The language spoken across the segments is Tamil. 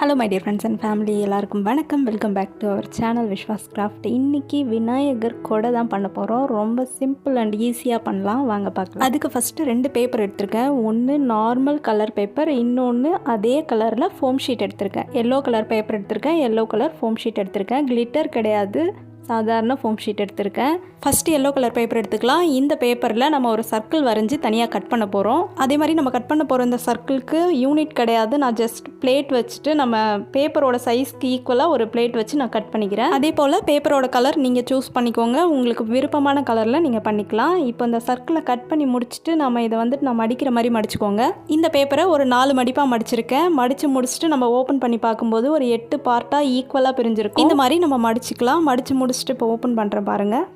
Hello my dear friends and family, எல்லாருக்கும் வணக்கம். Welcome back to our channel Vishwas Craft. இன்றைக்கி விநாயகர் கொடை தான் பண்ண போகிறோம். ரொம்ப சிம்பிள் அண்ட் ஈஸியாக பண்ணலாம், வாங்க பார்க்கலாம். அதுக்கு ஃபஸ்ட்டு 2 பேப்பர் எடுத்திருக்கேன். ஒன்று நார்மல் கலர் பேப்பர், இன்னொன்று அதே கலரில் ஃபோம் ஷீட் எடுத்திருக்கேன். எல்லோ கலர் பேப்பர் எடுத்திருக்கேன், எல்லோ கலர் ஃபோம் ஷீட் எடுத்திருக்கேன். கிளிட்டர் கிடையாது, சாதாரண ஃபோம் ஷீட் எடுத்திருக்கேன். ஃபஸ்ட்டு எல்லோ கலர் பேப்பர் எடுத்துக்கலாம். இந்த பேப்பரில் நம்ம ஒரு சர்க்கிள் வரைஞ்சி தனியாக கட் பண்ண போகிறோம். அதே மாதிரி நம்ம கட் பண்ண போகிற இந்த சர்க்கிளுக்கு யூனிட் கிடையாது. நான் ஜஸ்ட் பிளேட் வச்சுட்டு நம்ம பேப்பரோட சைஸ்க்கு ஈக்குவலாக ஒரு பிளேட் வச்சு நான் கட் பண்ணிக்கிறேன். அதே போல் பேப்பரோட கலர் நீங்கள் சூஸ் பண்ணிக்கோங்க, உங்களுக்கு விருப்பமான கலரில் நீங்கள் பண்ணிக்கலாம். இப்போ இந்த சர்க்கிளை கட் பண்ணி முடிச்சுட்டு நம்ம இதை வந்துட்டு நான் மடிக்கிற மாதிரி மடிச்சுக்கோங்க. இந்த பேப்பரை ஒரு 4 மடிப்பாக மடிச்சிருக்கேன். மடித்து முடிச்சுட்டு நம்ம ஓப்பன் பண்ணி பார்க்கும்போது ஒரு 8 பார்ட்டாக ஈக்குவலாக பிரிஞ்சிருக்கும். இந்த மாதிரி நம்ம மடிச்சுக்கலாம். மடித்து முடிச்சுட்டு இப்போ ஓப்பன் பண்ணுறேன் பாருங்கள்.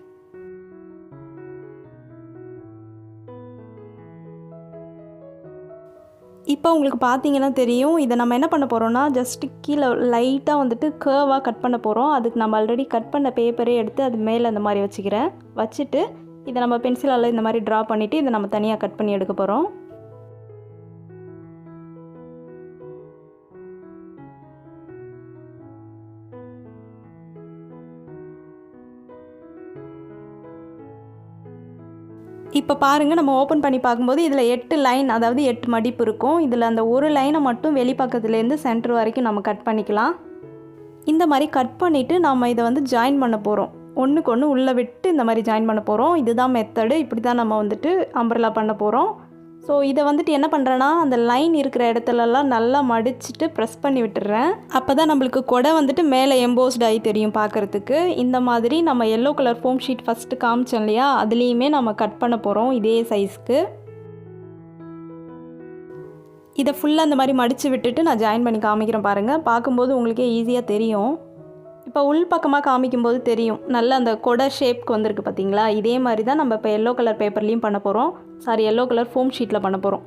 இப்போ உங்களுக்கு பார்த்தீங்கன்னா தெரியும், இதை நம்ம என்ன பண்ண போகிறோம்னா ஜஸ்ட்டு கீழே லைட்டாக வந்துட்டு கேர்வாக கட் பண்ண போகிறோம். அதுக்கு நம்ம ஆல்ரெடி கட் பண்ண பேப்பரே எடுத்து அது மேலே இந்த மாதிரி வச்சுக்கிறேன். வச்சுட்டு இதை நம்ம பென்சிலால் இந்த மாதிரி ட்ரா பண்ணிவிட்டு இதை நம்ம தனியாக கட் பண்ணி எடுக்க போகிறோம். இப்போ பாருங்கள், நம்ம ஓப்பன் பண்ணி பார்க்கும்போது இதில் 8 லைன், அதாவது 8 மடிப்பு இருக்கும். இதில் அந்த ஒரு லைனை மட்டும் வெளிப்பக்கத்துலேருந்து சென்டர் வரைக்கும் நம்ம கட் பண்ணிக்கலாம். இந்த மாதிரி கட் பண்ணிவிட்டு நம்ம இதை வந்து ஜாயின் பண்ண போகிறோம். ஒன்றுக்கு ஒன்று உள்ளே விட்டு இந்த மாதிரி ஜாயின் பண்ண போகிறோம். இதுதான் மெத்தடு. இப்படி தான் நம்ம வந்துட்டு அம்பர்லா பண்ண போகிறோம். ஸோ இதை வந்துட்டு என்ன பண்ணுறேன்னா, அந்த லைன் இருக்கிற இடத்துலலாம் நல்லா மடிச்சுட்டு ப்ரெஸ் பண்ணி விட்டுறேன். அப்போ தான் நம்மளுக்கு கொடை வந்துட்டு மேலே எம்போஸ்ட் ஆகி தெரியும் பார்க்குறதுக்கு. இந்த மாதிரி நம்ம yellow colour foam sheet first காமிச்சோம் இல்லையா, அதுலேயுமே நம்ம கட் பண்ண போகிறோம் இதே சைஸ்க்கு. இதை ஃபுல்லாக அந்த மாதிரி மடித்து விட்டுட்டு நான் ஜாயின் பண்ணி காமிக்கிறேன் பாருங்கள். பார்க்கும்போது உங்களுக்கே ஈஸியாக தெரியும். இப்போ உள் பக்கமாக காமிக்கும்போது தெரியும், நல்ல அந்த கொடை ஷேப்க்கு வந்திருக்கு பார்த்தீங்களா. இதே மாதிரி தான் நம்ம இப்போ எல்லோ கலர் பேப்பர்லேயும் பண்ண போகிறோம். எல்லோ கலர் ஃபோம் ஷீட்டில் பண்ண போகிறோம்.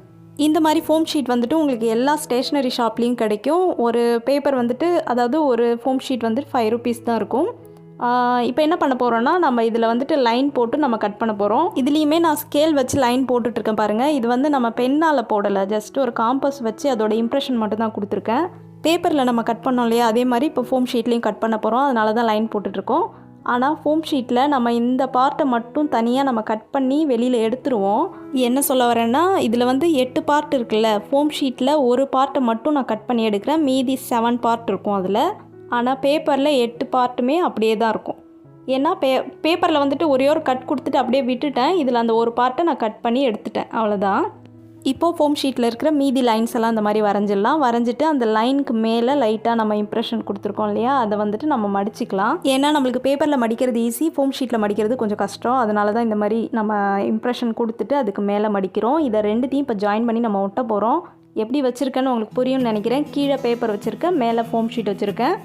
இந்த மாதிரி ஃபோம் ஷீட் வந்துட்டு உங்களுக்கு எல்லா ஸ்டேஷ்னரி ஷாப்லேயும் கிடைக்கும். ஒரு பேப்பர் வந்துட்டு, அதாவது ஒரு ஃபோம் ஷீட் வந்துட்டு 5 rupees தான் இருக்கும். இப்போ என்ன பண்ண போகிறோன்னா, நம்ம இதில் வந்துட்டு லைன் போட்டு நம்ம கட் பண்ண போகிறோம். இதுலேயுமே நான் ஸ்கேல் வச்சு லைன் போட்டுட்ருக்கேன் பாருங்கள். இது வந்து நம்ம பென்னால் போடலை, ஜஸ்ட் ஒரு காம்பஸ் வச்சு அதோட இம்ப்ரெஷன் மட்டும் தான் கொடுத்துருக்கேன். பேப்பரில் நம்ம கட் பண்ணோம் இல்லையா, அதே மாதிரி இப்போ ஃபோம் ஷீட்லேயும் கட் பண்ண போகிறோம். அதனால தான் லைன் போட்டுட்ருக்கோம். ஆனால் ஃபோம் ஷீட்டில் நம்ம இந்த பார்ட்டை மட்டும் தனியாக நம்ம கட் பண்ணி வெளியில் எடுத்துருவோம். என்ன சொல்ல வரேன்னா, இதில் வந்து 8 பார்ட் இருக்குல்ல, ஃபோம் ஷீட்டில் ஒரு பார்ட்டை மட்டும் நான் கட் பண்ணி எடுக்கிறேன். மீதி 7 பார்ட் இருக்கும் அதில். ஆனால் பேப்பரில் 8 பார்ட்டுமே அப்படியே தான் இருக்கும். ஏன்னா பேப்பரில் வந்துட்டு ஒரே ஒரு கட் கொடுத்துட்டு அப்படியே விட்டுட்டேன். இதில் அந்த ஒரு பார்ட்டை நான் கட் பண்ணி எடுத்துட்டேன், அவ்வளோதான். இப்போது ஃபோம் ஷீட்டில் இருக்கிற மீதி லைன்ஸ் எல்லாம் அந்த மாதிரி வரைஞ்சிடலாம். வரைஞ்சிட்டு அந்த லைனுக்கு மேலே லைட்டாக நம்ம இம்ப்ரெஷன் கொடுத்துருக்கோம் இல்லையா, அதை வந்துட்டு நம்ம மடிச்சிக்கலாம். ஏன்னா நம்மளுக்கு பேப்பரில் மடிக்கிறது ஈஸி, ஃபோம் ஷீட்டில் மடிக்கிறது கொஞ்சம் கஷ்டம். அதனால தான் இந்த மாதிரி நம்ம இம்ப்ரெஷன் கொடுத்துட்டு அதுக்கு மேலே மடிக்கிறோம். இதை 2த்தையும் இப்போ ஜாயின் பண்ணி நம்ம ஒட்ட போகிறோம். எப்படி வச்சுருக்கேன்னு உங்களுக்கு புரியும்னு நினைக்கிறேன். கீழே பேப்பர் வச்சுருக்கேன், மேலே ஃபோம் ஷீட் வச்சுருக்கேன்.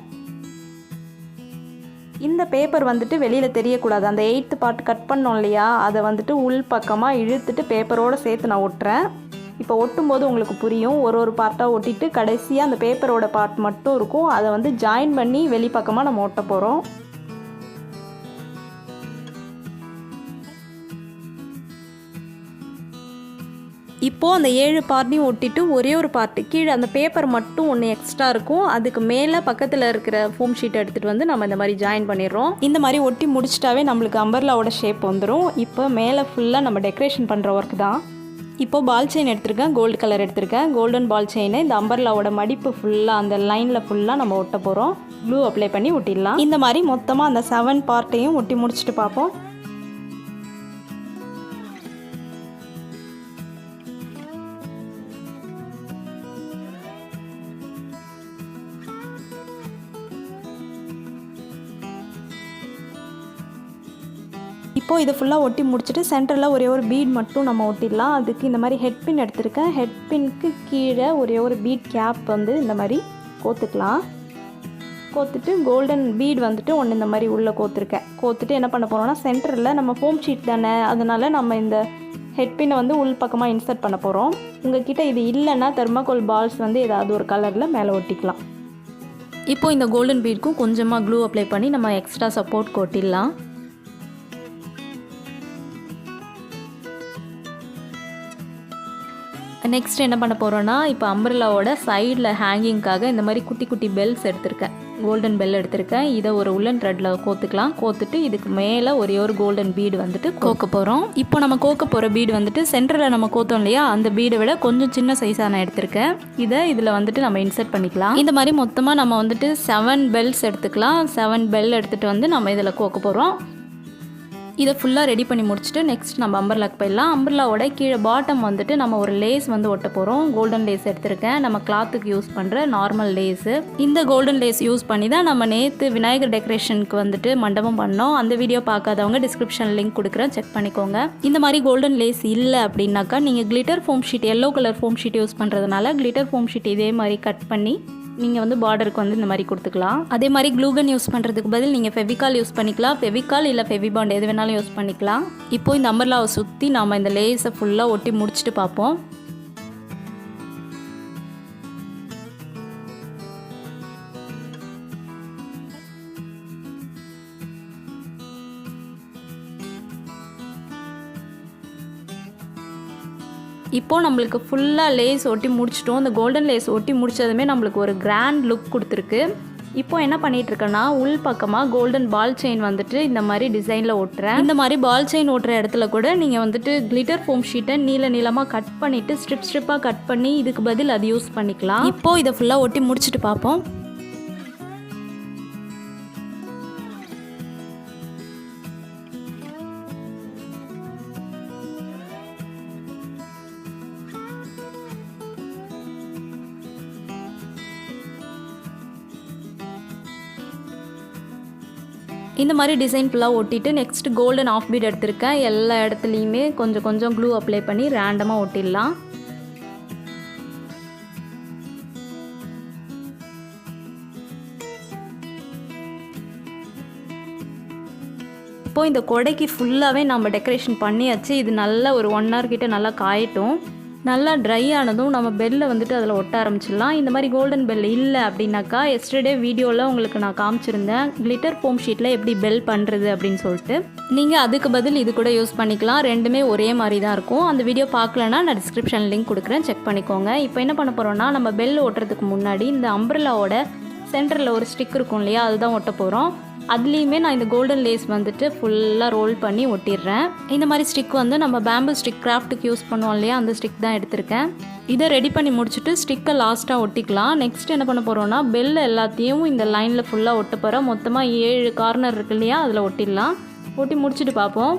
இந்த பேப்பர் வந்துட்டு வெளியில் தெரியக்கூடாது. அந்த 8th பார்ட் கட் பண்ணோம் இல்லையா, அதை வந்துட்டு உள் பக்கமாக இழுத்துட்டு பேப்பரோடு சேர்த்து நான் ஒட்டுறேன். இப்போ ஒட்டும்போது உங்களுக்கு புரியும். ஒரு பார்ட்டாக ஒட்டிட்டு கடைசியாக அந்த பேப்பரோட பார்ட் மட்டும் இருக்கும், அதை வந்து ஜாயின் பண்ணி வெளிப்பக்கமாக நம்ம ஒட்ட போகிறோம். இப்போது அந்த 7 பார்ட்டையும் ஒட்டிட்டு ஒரே ஒரு பார்ட்டு கீழே அந்த பேப்பர் மட்டும் ஒன்று எக்ஸ்ட்ரா இருக்கும். அதுக்கு மேலே பக்கத்தில் இருக்கிற ஃபோம் ஷீட்டை எடுத்துகிட்டு வந்து நம்ம இந்த மாதிரி ஜாயின் பண்ணிடுறோம். இந்த மாதிரி ஒட்டி முடிச்சிட்டாவே நம்மளுக்கு அம்பர்லாவோட ஷேப் வந்துடும். இப்போ மேலே ஃபுல்லாக நம்ம டெக்கரேஷன் பண்ணுற ஒர்க் தான். இப்போது பால் செயின் எடுத்திருக்கேன், கோல்டு கலர் எடுத்திருக்கேன். கோல்டன் பால் செயினை இந்த அம்பர்லாவோட மடிப்பு ஃபுல்லாக அந்த லைனில் ஃபுல்லாக நம்ம ஒட்ட போகிறோம். க்ளூ அப்ளை பண்ணி ஒட்டிடலாம். இந்த மாதிரி மொத்தமாக அந்த 7 பார்ட்டையும் ஒட்டி முடிச்சுட்டு பார்ப்போம். இப்போது இதை ஃபுல்லாக ஒட்டி முடிச்சுட்டு சென்டரில் ஒரே ஒரு பீட் மட்டும் நம்ம ஒட்டிடலாம். அதுக்கு இந்த மாதிரி ஹெட் பின் எடுத்திருக்கேன். ஹெட் பின்க்கு கீழே ஒரே ஒரு பீட் கேப் வந்து இந்த மாதிரி கோத்துக்கலாம். கோத்துட்டு கோல்டன் பீட் வந்துட்டு ஒன்று இந்த மாதிரி உள்ளே கோத்துருக்கேன். கோத்துட்டு என்ன பண்ண போகிறோம்னா, சென்டரில் நம்ம ஃபோம் ஷீட் தானே, அதனால் நம்ம இந்த ஹெட் பின்னை வந்து உள் பக்கமாக இன்சர்ட் பண்ண போகிறோம். உங்கள்கிட்ட இது இல்லைன்னா தெர்மாக்கோல் பால்ஸ் வந்து ஏதாவது ஒரு கலரில் மேலே ஒட்டிக்கலாம். இப்போது இந்த கோல்டன் பீட்க்கும் கொஞ்சமாக க்ளூ அப்ளை பண்ணி நம்ம எக்ஸ்ட்ரா சப்போர்ட் கொட்டிடலாம். நெக்ஸ்ட் என்ன பண்ண போகிறோன்னா, இப்போ அம்பர்லாவோட சைடில் ஹேங்கிங்காக இந்த மாதிரி குட்டி குட்டி பெல்ஸ் எடுத்திருக்கேன். கோல்டன் பெல் எடுத்திருக்கேன். இதை ஒரு உள்ளன் த்ரெட்டில் கோத்துக்கலாம். கோத்துட்டு இதுக்கு மேலே ஒரே ஒரு கோல்டன் பீடு வந்துட்டு கோக்க போகிறோம். இப்போ நம்ம கோக்க போகிற பீடு வந்துட்டு சென்டரில் நம்ம கோத்தோம் இல்லையா, அந்த பீடை விட கொஞ்சம் சின்ன சைஸாக நான் எடுத்திருக்கேன். இதில் வந்துட்டு நம்ம இன்சர்ட் பண்ணிக்கலாம். இந்த மாதிரி மொத்தமாக நம்ம வந்துட்டு 7 பெல்ஸ் எடுத்துக்கலாம். 7 பெல் எடுத்துகிட்டு வந்து நம்ம இதில் கோக்க போகிறோம். இதை ஃபுல்லாக ரெடி பண்ணி முடிச்சுட்டு நெக்ஸ்ட் நம்ம அம்பர்லாக்கு போயிடலாம். அம்பர்லாவோட கீழே பாட்டம் வந்துட்டு நம்ம ஒரு லேஸ் வந்து ஒட்ட போகிறோம். கோல்டன் லேஸ் எடுத்திருக்கேன். நம்ம கிளாத்துக்கு யூஸ் பண்ணுற நார்மல் லேஸு. இந்த கோல்டன் லேஸ் யூஸ் பண்ணி தான் நம்ம நேற்று விநாயகர் டெக்கரேஷனுக்கு வந்துட்டு மண்டபம் பண்ணோம். அந்த வீடியோ பார்க்காதவங்க டிஸ்கிரிப்ஷன் லிங்க் கொடுக்குறேன், செக் பண்ணிக்கோங்க. இந்த மாதிரி கோல்டன் லேஸ் இல்லை அப்படின்னாக்கா நீங்கள் glitter foam sheet, yellow colour foam sheet use பண்ணுறதுனால கிளிட்டர் ஃபோம் ஷீட் இதே மாதிரி கட் பண்ணி நீங்கள் வந்து பார்டருக்கு வந்து இந்த மாதிரி கொடுத்துக்கலாம். அதே மாதிரி க்ளூகன் யூஸ் பண்ணுறதுக்கு பதில் நீங்கள் ஃபெவிகால் யூஸ் பண்ணிக்கலாம். ஃபெவிகால் இல்லை ஃபெவிபாண்ட் எது வேணாலும் யூஸ் பண்ணிக்கலாம். இப்போது இந்த அம்பர்லாவை சுற்றி நம்ம இந்த லேஸை ஃபுல்லாக ஒட்டி முடிச்சுட்டு பார்ப்போம். இப்போது நம்மளுக்கு ஃபுல்லாக லேஸ் ஒட்டி முடிச்சிட்டோம். இந்த கோல்டன் லேஸ் ஒட்டி முடித்ததுமே நம்மளுக்கு ஒரு கிராண்ட் லுக் கொடுத்துருக்கு. இப்போ என்ன பண்ணிகிட்ருக்கேன்னா, உள் பக்கமாக கோல்டன் பால் செயின் வந்துட்டு இந்த மாதிரி டிசைனில் ஒட்டுறேன். இந்த மாதிரி பால் செயின் ஒட்டுற இடத்துல கூட நீங்கள் வந்துட்டு கிளிட்டர் ஃபோம் ஷீட்டை நீளமாக கட் பண்ணிவிட்டு ஸ்ட்ரிப்பாக கட் பண்ணி இதுக்கு பதில் அது யூஸ் பண்ணிக்கலாம். இப்போது இதை ஃபுல்லாக ஒட்டி முடிச்சுட்டு பார்ப்போம். இந்த மாதிரி டிசைன் ஃபுல்லாக ஒட்டிட்டு நெக்ஸ்ட் கோல்டன் ஆஃப் பீட் எடுத்திருக்கேன். எல்லா இடத்துலையுமே கொஞ்சம் கொஞ்சம் க்ளூ அப்ளை பண்ணி ரேண்டமாக ஒட்டிடலாம். இப்போது இந்த கொடைக்கு ஃபுல்லாகவே நம்ம டெக்கரேஷன் பண்ணியாச்சு. இது நல்லா ஒரு 1 hour கிட்ட நல்லா காயட்டும். நல்லா ட்ரை ஆனதும் நம்ம பெல்லை வந்துட்டு அதில் ஒட்ட ஆரம்பிச்சிடலாம். இந்த மாதிரி கோல்டன் பெல் இல்லை அப்படின்னாக்கா, எஸ்டர்டே வீடியோவில் உங்களுக்கு நான் காமிச்சிருந்தேன் கிளிட்டர் ஃபோம் ஷீட்டில் எப்படி பெல் பண்ணுறது அப்படின்னு சொல்லிட்டு. நீங்கள் அதுக்கு பதில் இது கூட யூஸ் பண்ணிக்கலாம். ரெண்டுமே ஒரே மாதிரி தான் இருக்கும். அந்த வீடியோ பார்க்கலன்னா நான் டிஸ்கிரிப்ஷன் லிங்க் கொடுக்குறேன், செக் பண்ணிக்கோங்க. இப்போ என்ன பண்ண போகிறோன்னா, நம்ம பெல் ஓட்டுறதுக்கு முன்னாடி இந்த அம்பர்லாவோட சென்டரில் ஒரு ஸ்டிக் இருக்கும் இல்லையா, அதுதான் ஒட்ட போகிறோம். அதுலேயுமே நான் இந்த கோல்டன் லேஸ் வந்துட்டு ஃபுல்லாக ரோல் பண்ணி ஒட்டிடுறேன். இந்த மாதிரி ஸ்டிக் வந்து நம்ம பேம்பு ஸ்டிக் கிராஃப்ட்டுக்கு யூஸ் பண்ணுவோம் இல்லையா, அந்த ஸ்டிக் தான் எடுத்திருக்கேன். இதை ரெடி பண்ணி முடிச்சுட்டு ஸ்டிக்கை லாஸ்ட்டாக ஒட்டிக்கலாம். நெக்ஸ்ட் என்ன பண்ண போகிறோன்னா, பெல் எல்லாத்தையும் இந்த லைனில் ஃபுல்லாக ஒட்ட போகிறோம். மொத்தமாக 7 கார்னர் இருக்கு இல்லையா, அதில் ஒட்டிடலாம். ஒட்டி முடிச்சுட்டு பார்ப்போம்.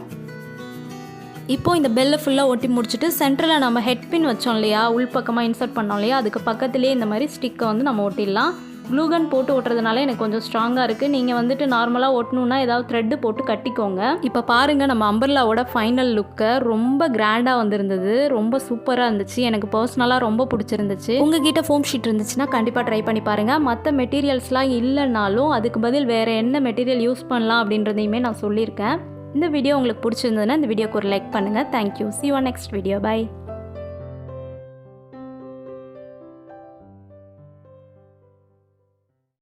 இப்போது இந்த பெல்லை ஃபுல்லாக ஒட்டி முடிச்சுட்டு சென்டரில் நம்ம ஹெட் பின் வச்சோம் இல்லையா, உள்பக்கமாக இன்சர்ட் பண்ணோம் இல்லையா, அதுக்கு பக்கத்துலேயே இந்த மாதிரி ஸ்டிக்கை வந்து நம்ம ஒட்டிடலாம். க்ளூகன் போட்டு ஓட்டுறதுனால எனக்கு கொஞ்சம் ஸ்ட்ராங்காக இருக்குது. நீங்கள் வந்துட்டு நார்மலாக ஒட்டணுன்னா ஏதாவது த்ரெட்டு போட்டு கட்டிக்கோங்க. இப்போ பாருங்கள், நம்ம அம்பர்லாவோட ஃபைனல் லுக்கை ரொம்ப கிராண்டாக வந்திருந்தது. ரொம்ப சூப்பராக இருந்துச்சு. எனக்கு பர்சனலாக ரொம்ப பிடிச்சிருந்துச்சு. உங்ககிட்ட ஃபோம் ஷீட் இருந்துச்சுன்னா கண்டிப்பாக ட்ரை பண்ணி பாருங்கள். மற்ற மெட்டீரியல்ஸ்லாம் இல்லைனாலும் அதுக்கு பதில் வேறு என்ன மெட்டீரியல் யூஸ் பண்ணலாம் அப்படின்றதையுமே நான் சொல்லியிருக்கேன். இந்த வீடியோ உங்களுக்கு பிடிச்சிருந்ததுன்னா இந்த வீடியோக்கு ஒரு லைக் பண்ணுங்கள். Thank you. See you on next video. Bye.